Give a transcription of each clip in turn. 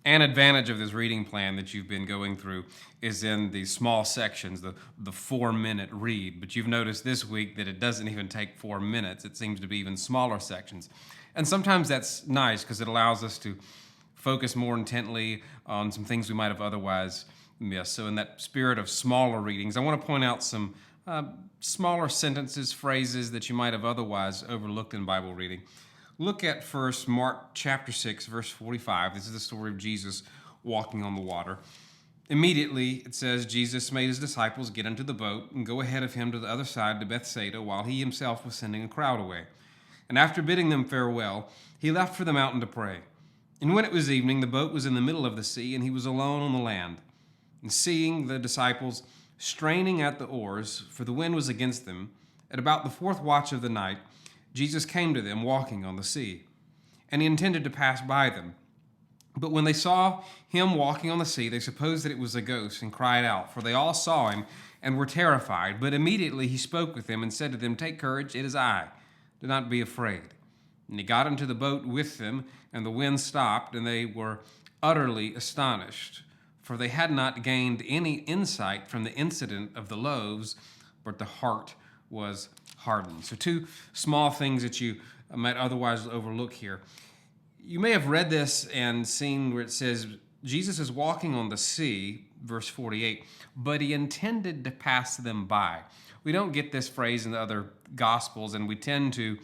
An advantage of this reading plan that you've been going through is in the small sections, the 4-minute read. But you've noticed this week that it doesn't even take 4 minutes. It seems to be even smaller sections. And sometimes that's nice because it allows us to focus more intently on some things we might have otherwise missed. So in that spirit of smaller readings, I want to point out some smaller sentences, phrases that you might have otherwise overlooked in Bible reading. Look at first Mark chapter 6, verse 45. This is the story of Jesus walking on the water. Immediately, it says, Jesus made his disciples get into the boat and go ahead of him to the other side to Bethsaida while he himself was sending a crowd away. And after bidding them farewell, he left for the mountain to pray. And when it was evening, the boat was in the middle of the sea, and he was alone on the land. And seeing the disciples straining at the oars, for the wind was against them, at about the fourth watch of the night, Jesus came to them walking on the sea, and he intended to pass by them. But when they saw him walking on the sea, they supposed that it was a ghost and cried out, for they all saw him and were terrified. But immediately he spoke with them and said to them, "Take courage, it is I. Do not be afraid." And he got into the boat with them, and the wind stopped, and they were utterly astonished, for they had not gained any insight from the incident of the loaves, but the heart was hardened. So two small things that you might otherwise overlook here. You may have read this and seen where it says Jesus is walking on the sea, verse 48, but he intended to pass them by. We don't get this phrase in the other Gospels, and we tend to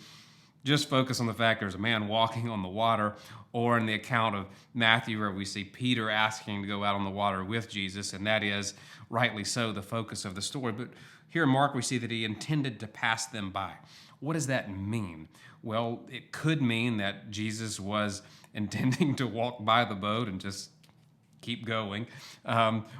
just focus on the fact there's a man walking on the water, or in the account of Matthew where we see Peter asking to go out on the water with Jesus, and that is, rightly so, the focus of the story. But here in Mark we see that he intended to pass them by. What does that mean? Well, it could mean that Jesus was intending to walk by the boat and just keep going.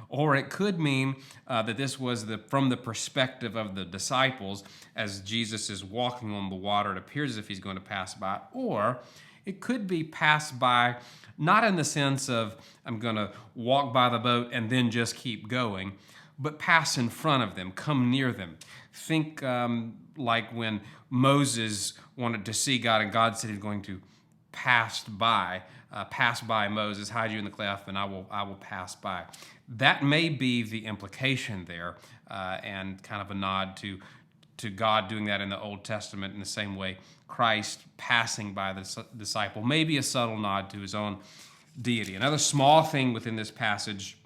Or it could mean that this was from the perspective of the disciples as Jesus is walking on the water. It appears as if he's going to pass by. Or it could be passed by, not in the sense of I'm going to walk by the boat and then just keep going, but pass in front of them, come near them. Think like when Moses wanted to see God and God said he's going to pass by Moses, hide you in the cleft, and I will pass by. That may be the implication there, and kind of a nod to God doing that in the Old Testament in the same way Christ passing by the disciple. Maybe a subtle nod to his own deity. Another small thing within this passage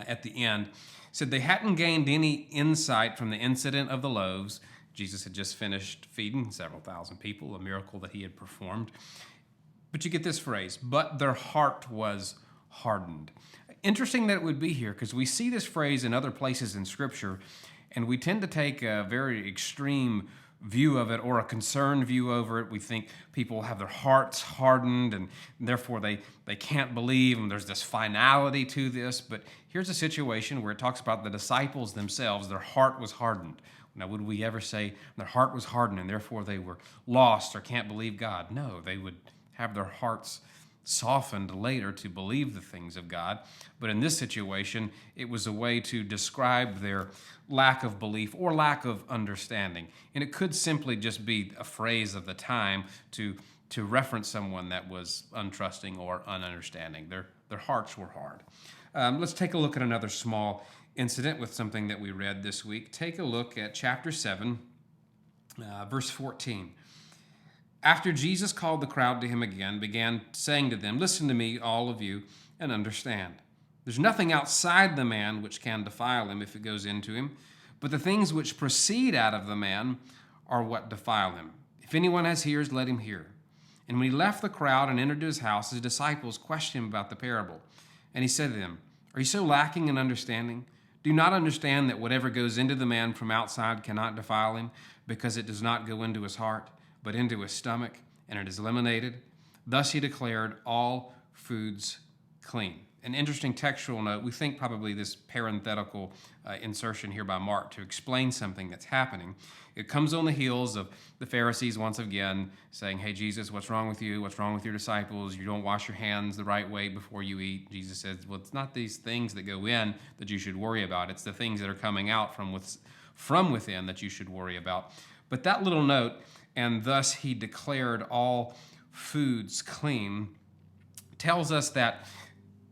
at the end said they hadn't gained any insight from the incident of the loaves. Jesus had just finished feeding several thousand people, a miracle that he had performed. But you get this phrase, but their heart was hardened. Interesting that it would be here, because we see this phrase in other places in Scripture, and we tend to take a very extreme view of it or a concerned view over it. We think people have their hearts hardened, and therefore they can't believe, and there's this finality to this. But here's a situation where it talks about the disciples themselves, their heart was hardened. Now, would we ever say their heart was hardened and therefore they were lost or can't believe God? No, they would have their hearts softened later to believe the things of God. But in this situation, it was a way to describe their lack of belief or lack of understanding. And it could simply just be a phrase of the time to reference someone that was untrusting or ununderstanding. Their hearts were hard. Let's take a look at another small incident with something that we read this week. Take a look at chapter 7, verse 14. After Jesus called the crowd to him again, began saying to them, "Listen to me, all of you, and understand. There's nothing outside the man which can defile him if it goes into him, but the things which proceed out of the man are what defile him. If anyone has ears, let him hear." And when he left the crowd and entered his house, his disciples questioned him about the parable. And he said to them, "Are you so lacking in understanding? Do you not understand that whatever goes into the man from outside cannot defile him, because it does not go into his heart, but into his stomach, and it is eliminated? Thus he declared all foods clean." An interesting textual note. We think probably this parenthetical insertion here by Mark to explain something that's happening. It comes on the heels of the Pharisees once again saying, "Hey, Jesus, what's wrong with you? What's wrong with your disciples? You don't wash your hands the right way before you eat." Jesus says, well, it's not these things that go in that you should worry about. It's the things that are coming out from within that you should worry about. But that little note, "and thus he declared all foods clean," tells us that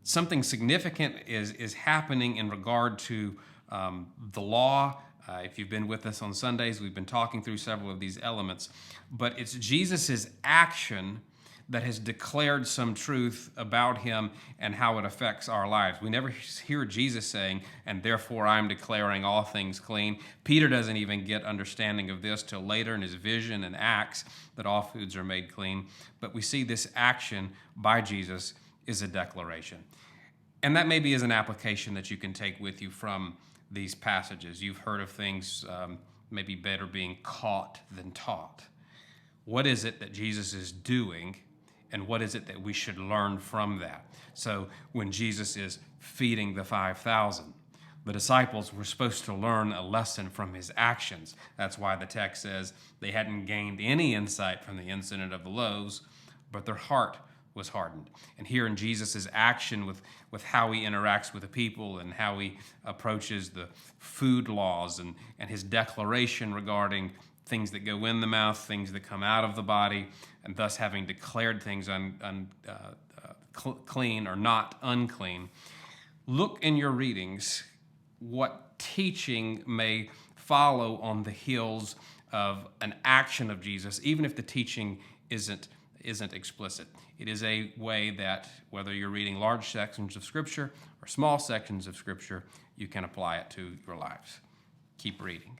something significant is happening in regard to the law. If you've been with us on Sundays, we've been talking through several of these elements, but it's Jesus's action that has declared some truth about him and how it affects our lives. We never hear Jesus saying, and therefore I'm declaring all things clean. Peter doesn't even get understanding of this till later in his vision and Acts, that all foods are made clean. But we see this action by Jesus is a declaration. And that maybe is an application that you can take with you from these passages. You've heard of things maybe better being caught than taught. What is it that Jesus is doing, and what is it that we should learn from that? So when Jesus is feeding the 5,000, the disciples were supposed to learn a lesson from his actions. That's why the text says they hadn't gained any insight from the incident of the loaves, but their heart was hardened. And here in Jesus' action with how he interacts with the people and how he approaches the food laws and his declaration regarding things that go in the mouth, things that come out of the body, and thus having declared things clean or not unclean. Look in your readings what teaching may follow on the heels of an action of Jesus, even if the teaching isn't explicit. It is a way that, whether you're reading large sections of Scripture or small sections of Scripture, you can apply it to your lives. Keep reading.